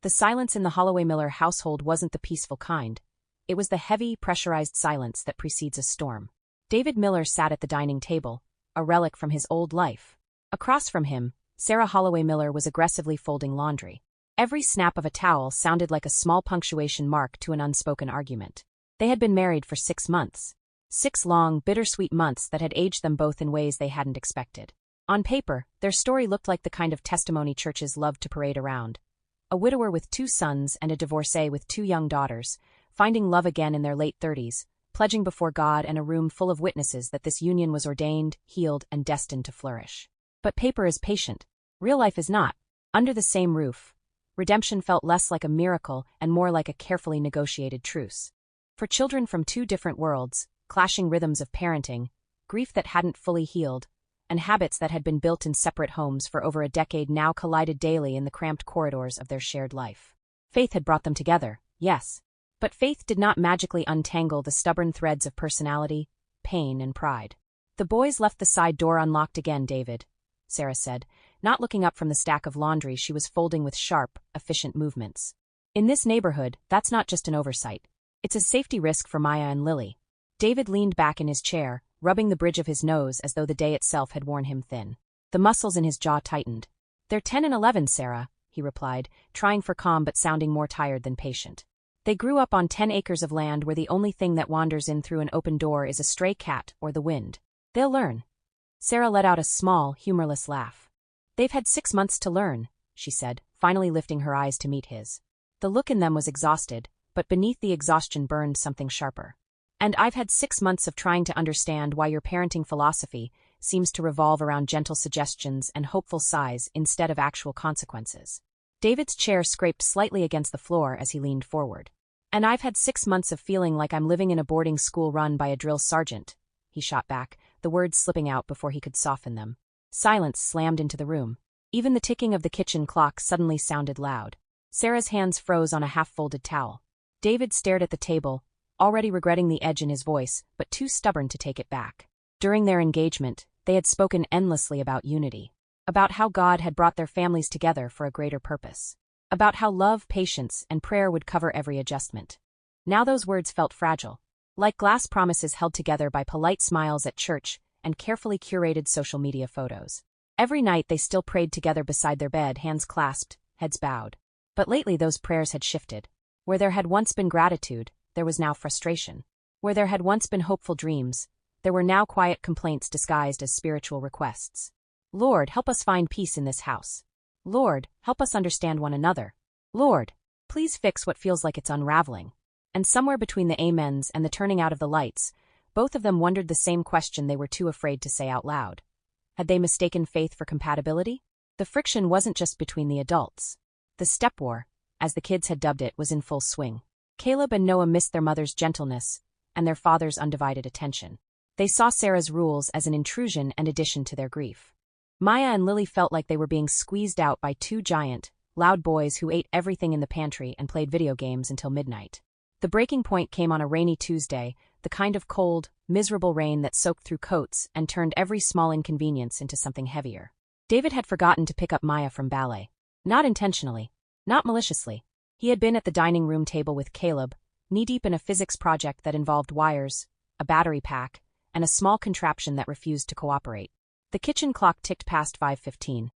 The silence in the Holloway Miller household wasn't the peaceful kind. It was the heavy, pressurized silence that precedes a storm. David Miller sat at the dining table, a relic from his old life. Across from him, Sarah Holloway Miller was aggressively folding laundry. Every snap of a towel sounded like a small punctuation mark to an unspoken argument. They had been married for 6 months. 6 long, bittersweet months that had aged them both in ways they hadn't expected. On paper, their story looked like the kind of testimony churches loved to parade around. A widower with 2 sons and a divorcee with 2 young daughters, finding love again in their late 30s, pledging before God and a room full of witnesses that this union was ordained, healed, and destined to flourish. But paper is patient. Real life is not. Under the same roof, redemption felt less like a miracle and more like a carefully negotiated truce. For children from 2 different worlds, clashing rhythms of parenting, grief that hadn't fully healed, and habits that had been built in separate homes for over a decade now collided daily in the cramped corridors of their shared life. Faith had brought them together, yes. But faith did not magically untangle the stubborn threads of personality, pain, and pride. The boys left the side door unlocked again, David, Sarah said, not looking up from the stack of laundry she was folding with sharp, efficient movements. In this neighborhood, that's not just an oversight. It's a safety risk for Maya and Lily. David leaned back in his chair, rubbing the bridge of his nose as though the day itself had worn him thin. The muscles in his jaw tightened. They're 10 and 11, Sarah, he replied, trying for calm but sounding more tired than patient. They grew up on 10 acres of land where the only thing that wanders in through an open door is a stray cat or the wind. They'll learn. Sarah let out a small, humorless laugh. They've had 6 months to learn, she said, finally lifting her eyes to meet his. The look in them was exhausted, but beneath the exhaustion burned something sharper. And I've had 6 months of trying to understand why your parenting philosophy seems to revolve around gentle suggestions and hopeful sighs instead of actual consequences. David's chair scraped slightly against the floor as he leaned forward. And I've had 6 months of feeling like I'm living in a boarding school run by a drill sergeant, he shot back, the words slipping out before he could soften them. Silence slammed into the room. Even the ticking of the kitchen clock suddenly sounded loud. Sarah's hands froze on a half-folded towel. David stared at the table, already regretting the edge in his voice, but too stubborn to take it back. During their engagement, they had spoken endlessly about unity, about how God had brought their families together for a greater purpose, about how love, patience, and prayer would cover every adjustment. Now those words felt fragile, like glass promises held together by polite smiles at church and carefully curated social media photos. Every night they still prayed together beside their bed, hands clasped, heads bowed. But lately those prayers had shifted. Where there had once been gratitude, there was now frustration. Where there had once been hopeful dreams, there were now quiet complaints disguised as spiritual requests. Lord, help us find peace in this house. Lord, help us understand one another. Lord, please fix what feels like it's unraveling. And somewhere between the amens and the turning out of the lights, both of them wondered the same question they were too afraid to say out loud. Had they mistaken faith for compatibility? The friction wasn't just between the adults. The step war, as the kids had dubbed it, was in full swing. Caleb and Noah missed their mother's gentleness and their father's undivided attention. They saw Sarah's rules as an intrusion and addition to their grief. Maya and Lily felt like they were being squeezed out by 2 giant, loud boys who ate everything in the pantry and played video games until midnight. The breaking point came on a rainy Tuesday, the kind of cold, miserable rain that soaked through coats and turned every small inconvenience into something heavier. David had forgotten to pick up Maya from ballet. Not intentionally. Not maliciously. He had been at the dining room table with Caleb, knee-deep in a physics project that involved wires, a battery pack, and a small contraption that refused to cooperate. The kitchen clock ticked past 5:15.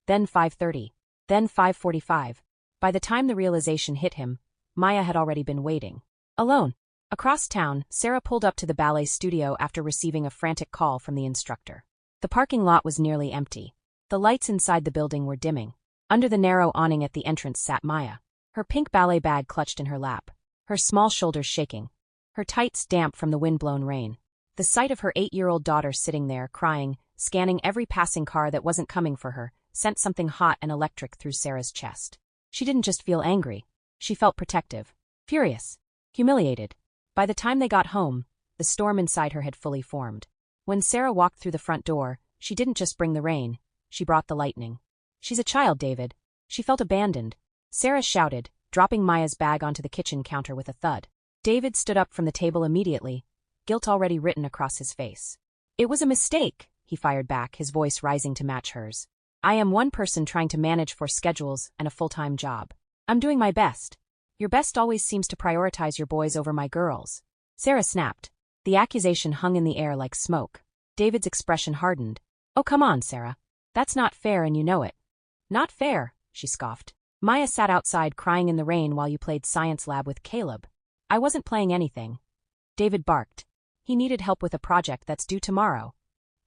Then 5:30. Then 5:45. By the time the realization hit him, Maya had already been waiting. Alone. Across town, Sarah pulled up to the ballet studio after receiving a frantic call from the instructor. The parking lot was nearly empty. The lights inside the building were dimming. Under the narrow awning at the entrance sat Maya, her pink ballet bag clutched in her lap, her small shoulders shaking, her tights damp from the wind-blown rain. The sight of her 8-year-old daughter sitting there, crying, scanning every passing car that wasn't coming for her, sent something hot and electric through Sarah's chest. She didn't just feel angry. She felt protective, furious, humiliated. By the time they got home, the storm inside her had fully formed. When Sarah walked through the front door, she didn't just bring the rain, she brought the lightning. She's a child, David. She felt abandoned. Sarah shouted, dropping Maya's bag onto the kitchen counter with a thud. David stood up from the table immediately, guilt already written across his face. It was a mistake, he fired back, his voice rising to match hers. I am one person trying to manage 4 schedules and a full-time job. I'm doing my best. Your best always seems to prioritize your boys over my girls. Sarah snapped. The accusation hung in the air like smoke. David's expression hardened. Oh, come on, Sarah. That's not fair and you know it. Not fair, she scoffed. Maya sat outside crying in the rain while you played science lab with Caleb. I wasn't playing anything. David barked. He needed help with a project that's due tomorrow.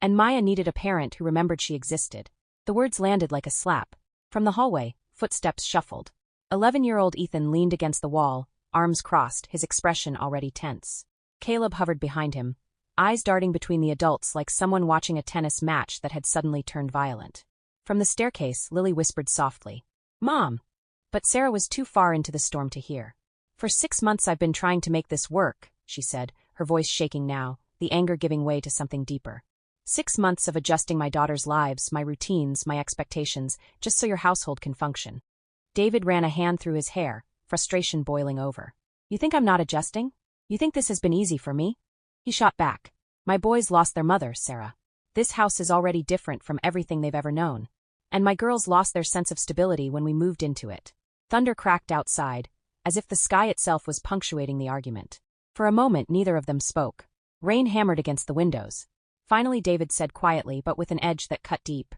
And Maya needed a parent who remembered she existed. The words landed like a slap. From the hallway, footsteps shuffled. 11-year-old Ethan leaned against the wall, arms crossed, his expression already tense. Caleb hovered behind him, eyes darting between the adults like someone watching a tennis match that had suddenly turned violent. From the staircase, Lily whispered softly, "Mom!" But Sarah was too far into the storm to hear. "For 6 months I've been trying to make this work," she said, her voice shaking now, the anger giving way to something deeper. 6 months of adjusting my daughter's lives, my routines, my expectations, just so your household can function. David ran a hand through his hair, frustration boiling over. "You think I'm not adjusting? You think this has been easy for me?" He shot back. "My boys lost their mother, Sarah. This house is already different from everything they've ever known. And my girls lost their sense of stability when we moved into it." Thunder cracked outside, as if the sky itself was punctuating the argument. For a moment neither of them spoke. Rain hammered against the windows. Finally David said quietly but with an edge that cut deep,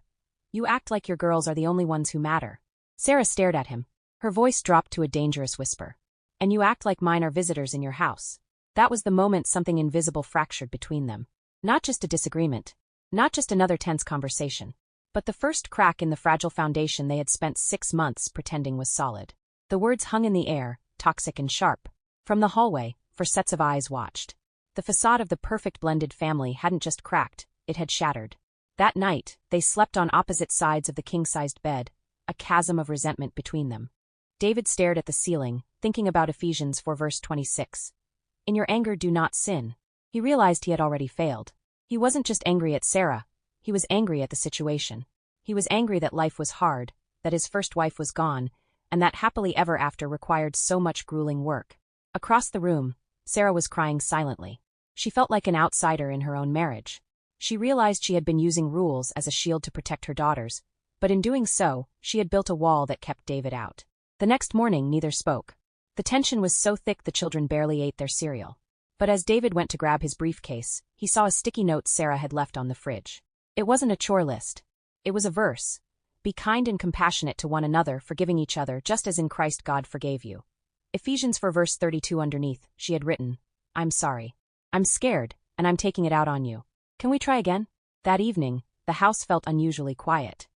"You act like your girls are the only ones who matter." Sarah stared at him. Her voice dropped to a dangerous whisper. "And you act like mine are visitors in your house." That was the moment something invisible fractured between them. Not just a disagreement. Not just another tense conversation. But the first crack in the fragile foundation they had spent 6 months pretending was solid. The words hung in the air, toxic and sharp. From the hallway, four sets of eyes watched. The facade of the perfect blended family hadn't just cracked, it had shattered. That night, they slept on opposite sides of the king-sized bed, a chasm of resentment between them. David stared at the ceiling, thinking about Ephesians 4 verse 26. "In your anger do not sin." He realized he had already failed. He wasn't just angry at Sarah, he was angry at the situation. He was angry that life was hard, that his first wife was gone, and that happily ever after required so much grueling work. Across the room, Sarah was crying silently. She felt like an outsider in her own marriage. She realized she had been using rules as a shield to protect her daughters, but in doing so, she had built a wall that kept David out. The next morning neither spoke. The tension was so thick the children barely ate their cereal. But as David went to grab his briefcase, he saw a sticky note Sarah had left on the fridge. It wasn't a chore list. It was a verse. "Be kind and compassionate to one another, forgiving each other just as in Christ God forgave you." Ephesians 4 verse 32 underneath, she had written, "I'm sorry. I'm scared, and I'm taking it out on you. Can we try again?" That evening, the house felt unusually quiet.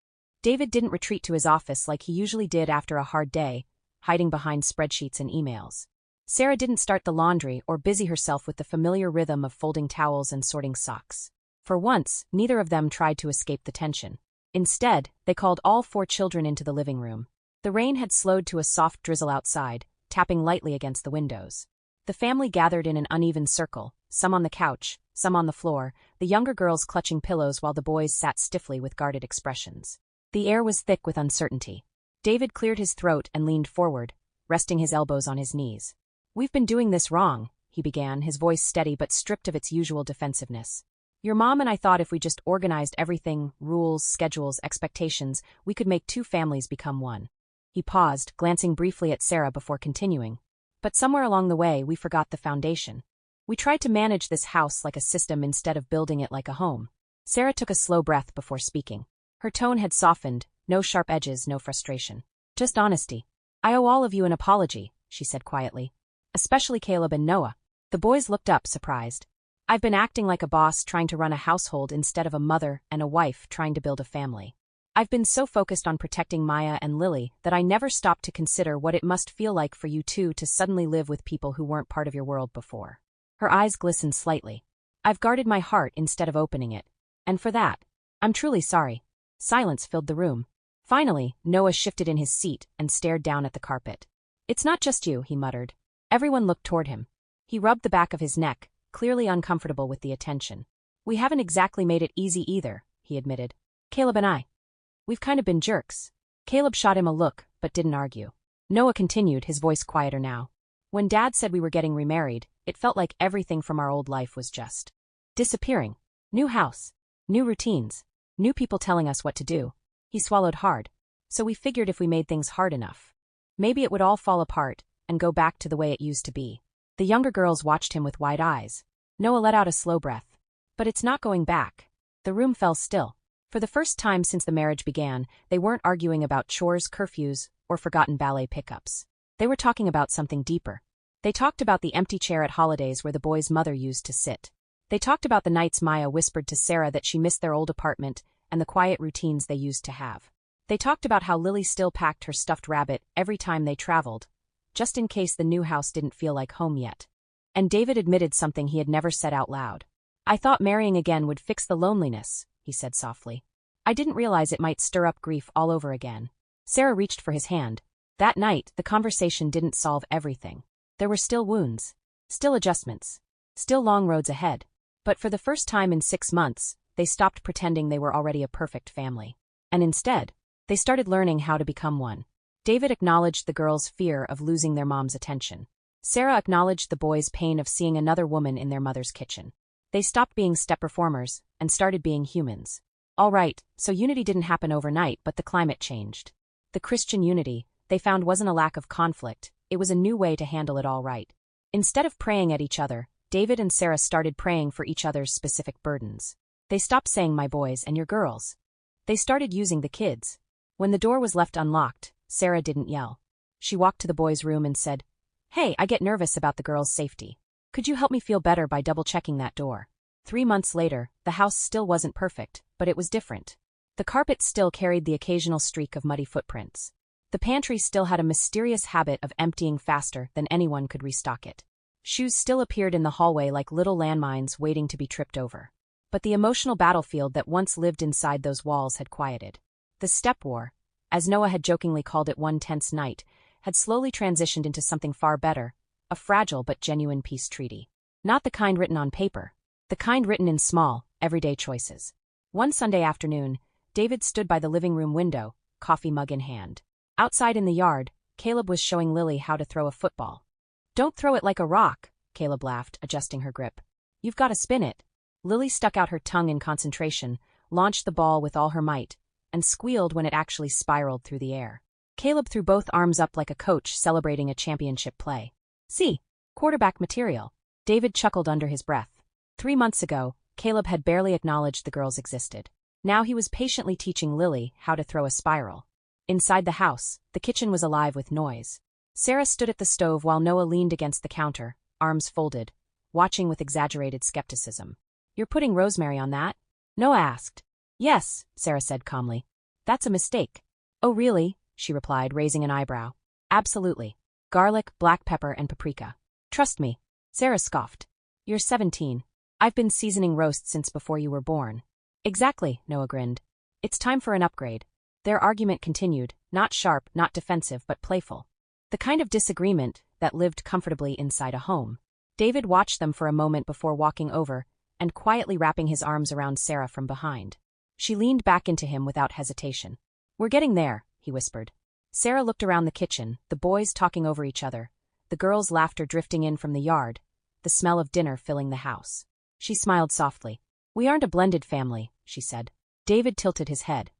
David didn't retreat to his office like he usually did after a hard day, hiding behind spreadsheets and emails. Sarah didn't start the laundry or busy herself with the familiar rhythm of folding towels and sorting socks. For once, neither of them tried to escape the tension. Instead, they called all 4 children into the living room. The rain had slowed to a soft drizzle outside, tapping lightly against the windows. The family gathered in an uneven circle, some on the couch, some on the floor, the younger girls clutching pillows while the boys sat stiffly with guarded expressions. The air was thick with uncertainty. David cleared his throat and leaned forward, resting his elbows on his knees. "We've been doing this wrong," he began, his voice steady but stripped of its usual defensiveness. "Your mom and I thought if we just organized everything, rules, schedules, expectations, we could make 2 families become one." He paused, glancing briefly at Sarah before continuing. "But somewhere along the way, we forgot the foundation. We tried to manage this house like a system instead of building it like a home." Sarah took a slow breath before speaking. Her tone had softened, no sharp edges, no frustration. Just honesty. "I owe all of you an apology," she said quietly. "Especially Caleb and Noah." The boys looked up, surprised. "I've been acting like a boss trying to run a household instead of a mother and a wife trying to build a family. I've been so focused on protecting Maya and Lily that I never stopped to consider what it must feel like for you two to suddenly live with people who weren't part of your world before." Her eyes glistened slightly. "I've guarded my heart instead of opening it. And for that, I'm truly sorry." Silence filled the room. Finally, Noah shifted in his seat and stared down at the carpet. "It's not just you," he muttered. Everyone looked toward him. He rubbed the back of his neck, clearly uncomfortable with the attention. "We haven't exactly made it easy either," he admitted. "Caleb and I. We've kind of been jerks." Caleb shot him a look, but didn't argue. Noah continued, his voice quieter now. "When Dad said we were getting remarried, it felt like everything from our old life was just disappearing. New house, new routines, new people telling us what to do." He swallowed hard. "So we figured if we made things hard enough, Maybe it would all fall apart and go back to the way it used to be. The younger girls watched him with wide eyes. Noah let out a slow breath. But it's not going back. The room fell still. For the first time since the marriage began, they weren't arguing about chores, curfews, or forgotten ballet pickups. They were talking about something deeper. They talked about the empty chair at holidays where the boy's mother used to sit. They talked about the nights Maya whispered to Sarah that she missed their old apartment and the quiet routines they used to have. They talked about how Lily still packed her stuffed rabbit every time they traveled, just in case the new house didn't feel like home yet. And David admitted something he had never said out loud. "I thought marrying again would fix the loneliness," he said softly. "I didn't realize it might stir up grief all over again." Sarah reached for his hand. That night, the conversation didn't solve everything. There were still wounds, still adjustments, still long roads ahead. But for the first time in 6 months, they stopped pretending they were already a perfect family. And instead, they started learning how to become one. David acknowledged the girls' fear of losing their mom's attention. Sarah acknowledged the boys' pain of seeing another woman in their mother's kitchen. They stopped being step performers and started being humans. All right, so unity didn't happen overnight, but the climate changed. The Christian unity, they found, wasn't a lack of conflict, it was a new way to handle it all right. Instead of praying at each other, David and Sarah started praying for each other's specific burdens. They stopped saying "my boys" and "your girls." They started using "the kids." When the door was left unlocked, Sarah didn't yell. She walked to the boys' room and said, "Hey, I get nervous about the girls' safety. Could you help me feel better by double-checking that door?" 3 months later, the house still wasn't perfect, but it was different. The carpet still carried the occasional streak of muddy footprints. The pantry still had a mysterious habit of emptying faster than anyone could restock it. Shoes still appeared in the hallway like little landmines waiting to be tripped over. But the emotional battlefield that once lived inside those walls had quieted. The step war, as Noah had jokingly called it one tense night, had slowly transitioned into something far better, a fragile but genuine peace treaty. Not the kind written on paper, the kind written in small, everyday choices. One Sunday afternoon, David stood by the living room window, coffee mug in hand. Outside in the yard, Caleb was showing Lily how to throw a football. "Don't throw it like a rock," Caleb laughed, adjusting her grip. "You've got to spin it." Lily stuck out her tongue in concentration, launched the ball with all her might, and squealed when it actually spiraled through the air. Caleb threw both arms up like a coach celebrating a championship play. "See, quarterback material." David chuckled under his breath. 3 months ago, Caleb had barely acknowledged the girls existed. Now he was patiently teaching Lily how to throw a spiral. Inside the house, the kitchen was alive with noise. Sarah stood at the stove while Noah leaned against the counter, arms folded, watching with exaggerated skepticism. "You're putting rosemary on that?" Noah asked. "Yes," Sarah said calmly. "That's a mistake." "Oh really?" she replied, raising an eyebrow. "Absolutely. Garlic, black pepper, and paprika. Trust me." Sarah scoffed. "You're 17. I've been seasoning roasts since before you were born." "Exactly," Noah grinned. "It's time for an upgrade." Their argument continued, not sharp, not defensive, but playful. The kind of disagreement that lived comfortably inside a home. David watched them for a moment before walking over and quietly wrapping his arms around Sarah from behind. She leaned back into him without hesitation. "We're getting there," he whispered. Sarah looked around the kitchen, the boys talking over each other, the girls' laughter drifting in from the yard, the smell of dinner filling the house. She smiled softly. "We aren't a blended family," she said. David tilted his head.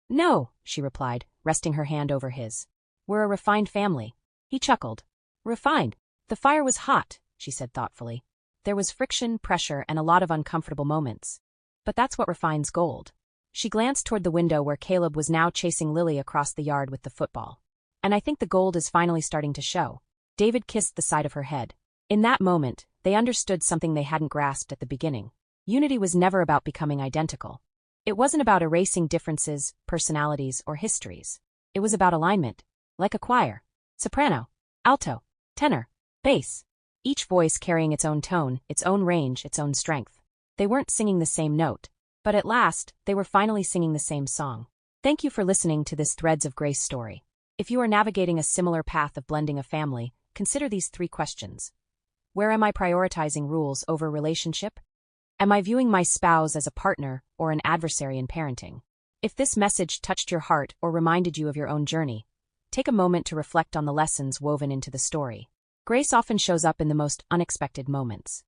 No, she replied, resting her hand over his. "We're a refined family." He chuckled. "Refined?" "The fire was hot," she said thoughtfully. "There was friction, pressure, and a lot of uncomfortable moments. But that's what refines gold." She glanced toward the window where Caleb was now chasing Lily across the yard with the football. "And I think the gold is finally starting to show." David kissed the side of her head. In that moment, they understood something they hadn't grasped at the beginning. Unity was never about becoming identical. It wasn't about erasing differences, personalities, or histories. It was about alignment. Like a choir. Soprano, alto, tenor, bass. Each voice carrying its own tone, its own range, its own strength. They weren't singing the same note. But at last, they were finally singing the same song. Thank you for listening to this Threads of Grace story. If you are navigating a similar path of blending a family, consider these 3 questions. Where am I prioritizing rules over relationship? Am I viewing my spouse as a partner or an adversary in parenting? If this message touched your heart or reminded you of your own journey, take a moment to reflect on the lessons woven into the story. Grace often shows up in the most unexpected moments.